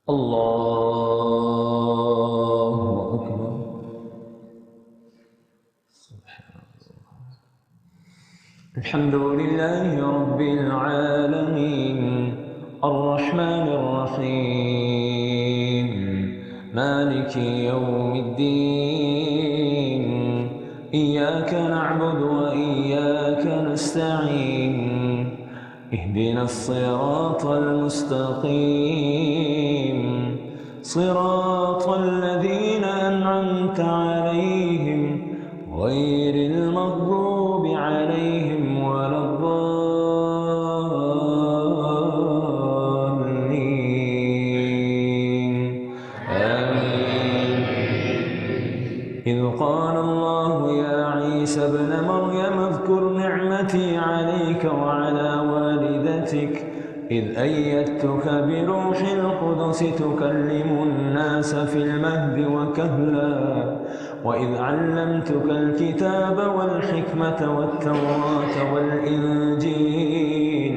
الله أكبر. الحمد لله رب العالمين الرحمن الرحيم مالك يوم الدين إياك نعبد وإياك نستعين اهدنا الصراط المستقيم صراط الذين أنعمت عليهم غير المغضوب عليهم ولا الضالين آمين. إذ قال الله يا عيسى ابن مريم اذكر نعمتي عليك وعلى والدتك إذ أيدتك بروح القدس تكلم الناس في المهد وكهلا وإذ علمتك الكتاب والحكمة والتوراة والإنجيل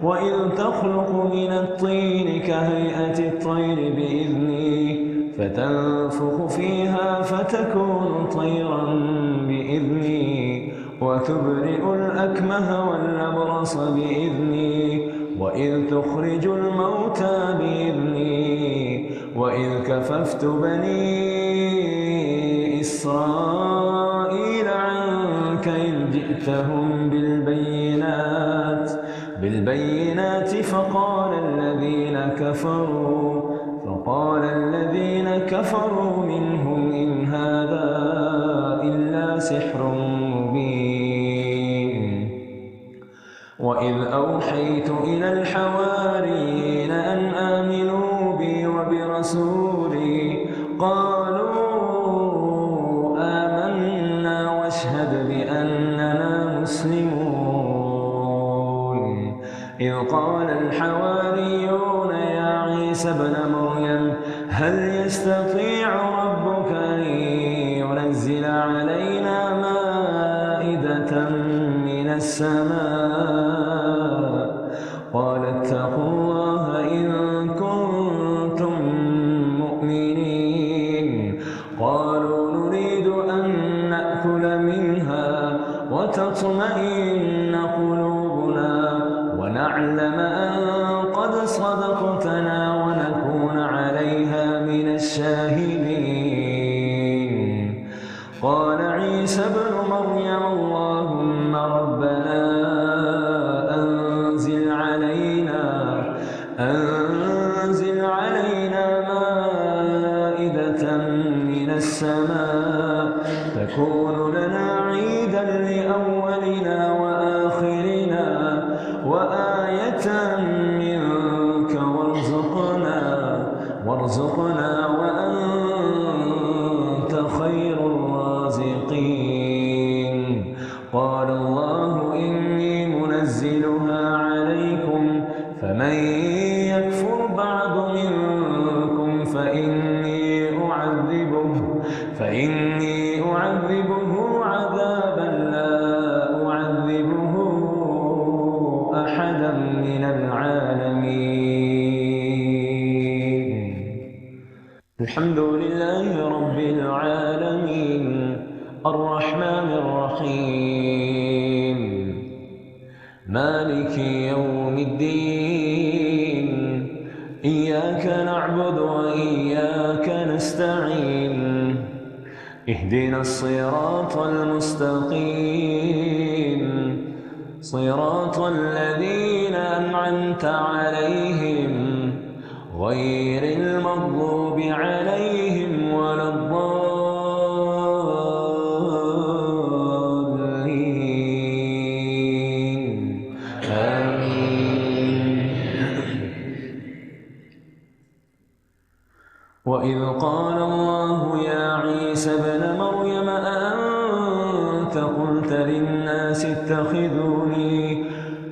وإذ تخلق من الطين كهيئة الطير بإذني فتنفخ فيها فتكون طيرا بإذني وتبرئ الأكمه والأبرص بإذني وإذ تخرج الموتى بإذني وإذ كففت بني إسرائيل عنك إذ جئتهم بالبينات فقال الذين كفروا منهم إن هذا إلا سحر مبين. وإذ أوحيت إلى الحواريين أن آمنوا بي وبرسولي قالوا آمنا واشهد بأننا مسلمون. إذ قال الحواريون يا عيسى ابن مريم هل يستطيع ربك أن ينزل علينا مائدة من السماء قال اتقوا الله إن كنتم مؤمنين. قالوا نريد أن نأكل منها وتطمئن قلوبنا ونعلم أن قد صدقتنا ونكون عليها من الشاهدين. قال عيسى ابن مريم اللهم ربنا أنزل علينا مائدة من السماء تكون لنا عيدا لأولنا وآخرنا وآية منك وارزقنا وأنت خير الرازقين. قال الله إني منزلها عليكم فمن يكفر بعد منكم فإني أعذبه عذابا لا أعذبه أحدا من العالمين. الحمد لله رب العالمين الرحمن الرحيم مالك يوم الدين إياك نعبد وإياك نستعين اهدنا الصراط المستقيم صراط الذين أنعمت عليهم غير المغضوب عليهم ولا الضالين آمين. وإذ قال الله يا عيسى ابن مريم أأنت قلت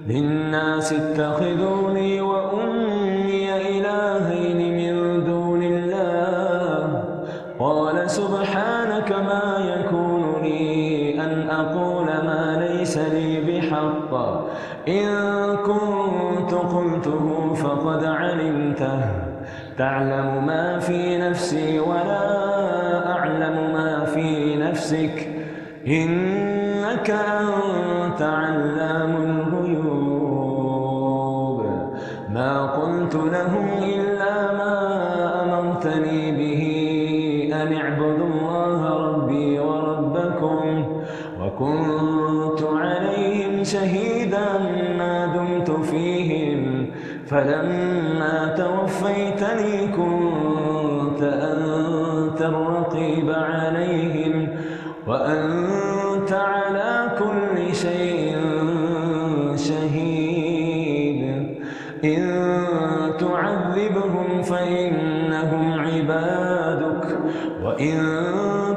للناس اتخذوني وأمي إلهين من دون الله قال سبحانك ما يكون لي أن أقول ما ليس لي بحق إن كنت كنت قلته فقد علمته تعلم ما في نفسي ولا أعلم ما في نفسك إنك أنت علام الغيوب ما قلت لهم إلا ما أمرتني به أن اعبدوا الله ربي وربكم وكنت عليهم شهيدا ما دمت فيهم فلما توفيتني كنت أنت الرقيب عليهم وأنت على كل شيء شهيد إن تعذبهم فإنهم عبادك وإن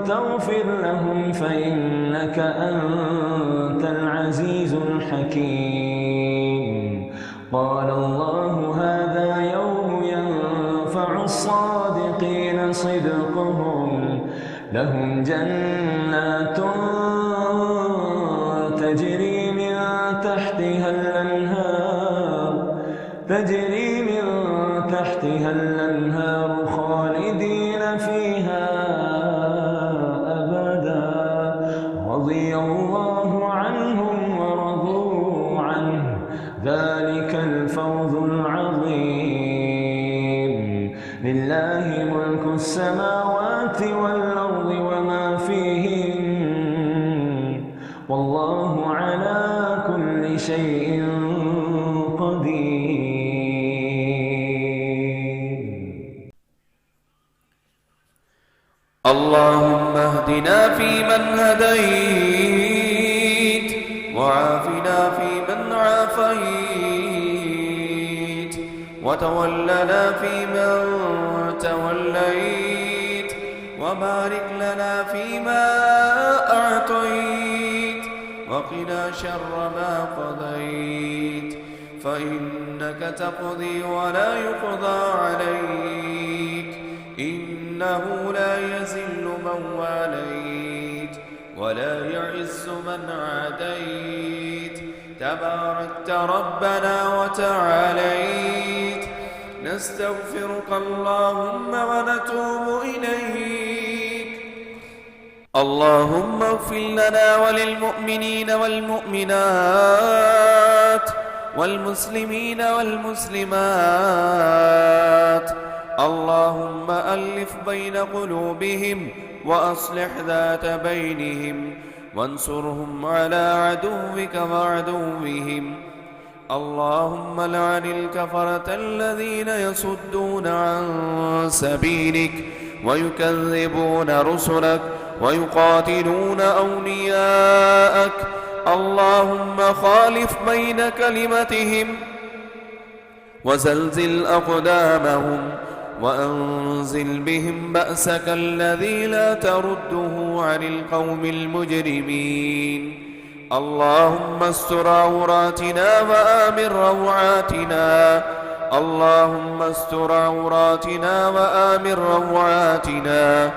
تغفر لهم فإنك أنت العزيز الحكيم قال الله هذا يوم ينفع الصادقين صدقهم لهم جنات تجري من تحتها الأنهار خالدين فيها أبدا رضي الله عنهم ورضوا عنه ذلك الفوز العظيم لله ملك السماوات والأرض وما فيهن والله على كل شيء قدير. اللهم اهدنا فيمن هديت وعافنا فيمن عافيت وتولنا فيمن توليت وبارك لنا فيما أعطيت وقنا شر ما قضيت فإنك تقضي ولا يقضى عليك إنه لا يذل من واليت ولا يعز من عاديت تباركت ربنا وتعاليت نستغفرك اللهم ونتوب إليك. اللهم اغفر لنا وللمؤمنين والمؤمنات والمسلمين والمسلمات اللهم ألف بين قلوبهم وأصلح ذات بينهم وانصرهم على عدوك وعدوهم. اللهم لعن الكفرة الذين يصدون عن سبيلك ويكذبون رسلك ويقاتلون أولياءك. اللهم خالف بين كلمتهم وزلزل أقدامهم وأنزل بهم بأسك الذي لا ترده عن القوم المجرمين. اللهم استر عوراتنا وآمن روعاتنا. اللهم استر عوراتنا وآمن روعاتنا.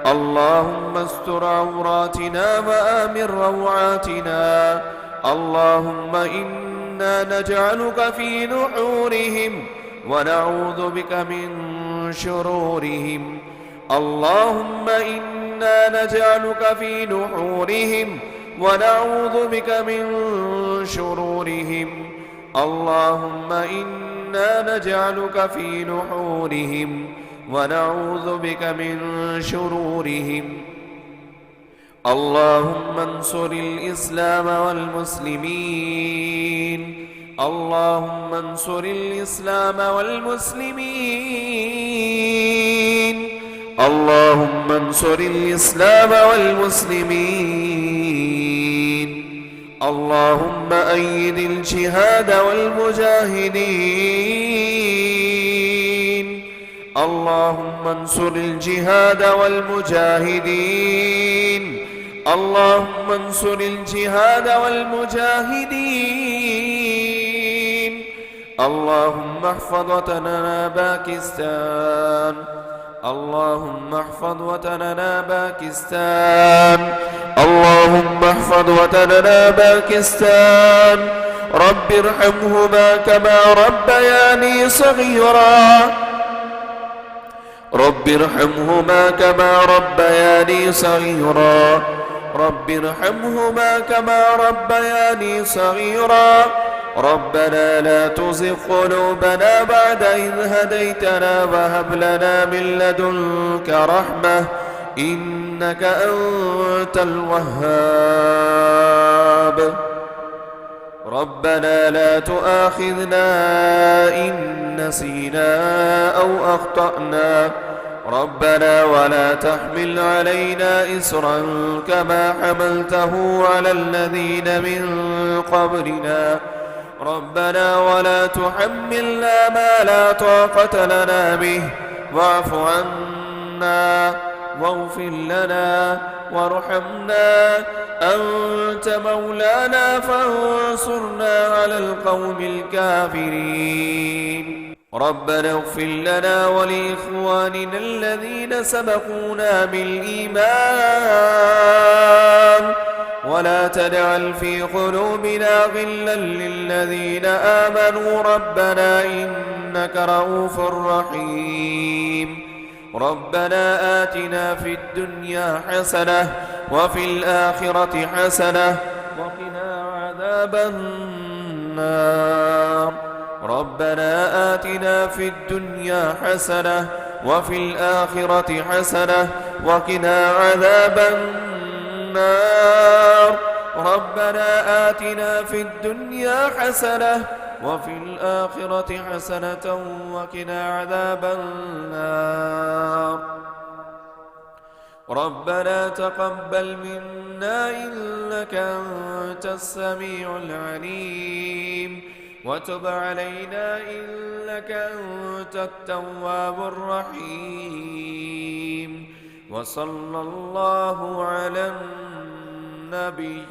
اللهم استر عوراتنا وآمن روعاتنا. اللهم إنا نجعلك في نحورهم ونعوذ بك من شرورهم. اللهم إنا نجعلك في نحورهم ونعوذ بك من شرورهم. اللهم إنا نجعلك في نحورهم ونعوذ بك من شرورهم. اللهم انصر الإسلام والمسلمين. اللهم انصر الإسلام والمسلمين. اللهم انصر الإسلام والمسلمين. اللهم أيد الجهاد والمجاهدين. اللهم انصر الجهاد والمجاهدين. اللهم انصر الجهاد والمجاهدين. اللهم احفظ وطننا باكستان. اللهم احفظ وطننا باكستان. اللهم احفظ وطننا باكستان. رب ارحمهما كما ربياني صغيرا رب ارحمهما كما ربياني صغيرا رب ارحمهما كما ربياني صغيرا ربنا لا تزغ قلوبنا بعد إذ هديتنا وهب لنا من لدنك رحمة إنك أنت الوهاب ربنا لا تؤاخذنا إن نسينا أو أخطأنا ربنا ولا تحمل علينا إصرا كما حملته على الذين من قبلنا ربنا ولا تحملنا ما لا طاقة لنا به واعف عنا واغفر لنا وارحمنا أنت مولانا فانصرنا على القوم الكافرين ربنا اغفر لنا ولإخواننا الذين سبقونا بالإيمان ولا تجعل في قلوبنا غلا للذين آمنوا ربنا إنك رؤوف رحيم ربنا آتنا في الدنيا حسنة وفي الآخرة حسنة وقنا عذاب النار ربنا آتنا في الدنيا حسنة وفي الآخرة حسنة وقنا عذاب النار ربنا آتنا في الدنيا حسنة وفي الآخرة حسنة وقنا عذاب النار ربنا تقبل منا إنك أنت السميع العليم وتب علينا إنك أنت التواب الرحيم وصلى الله على النبي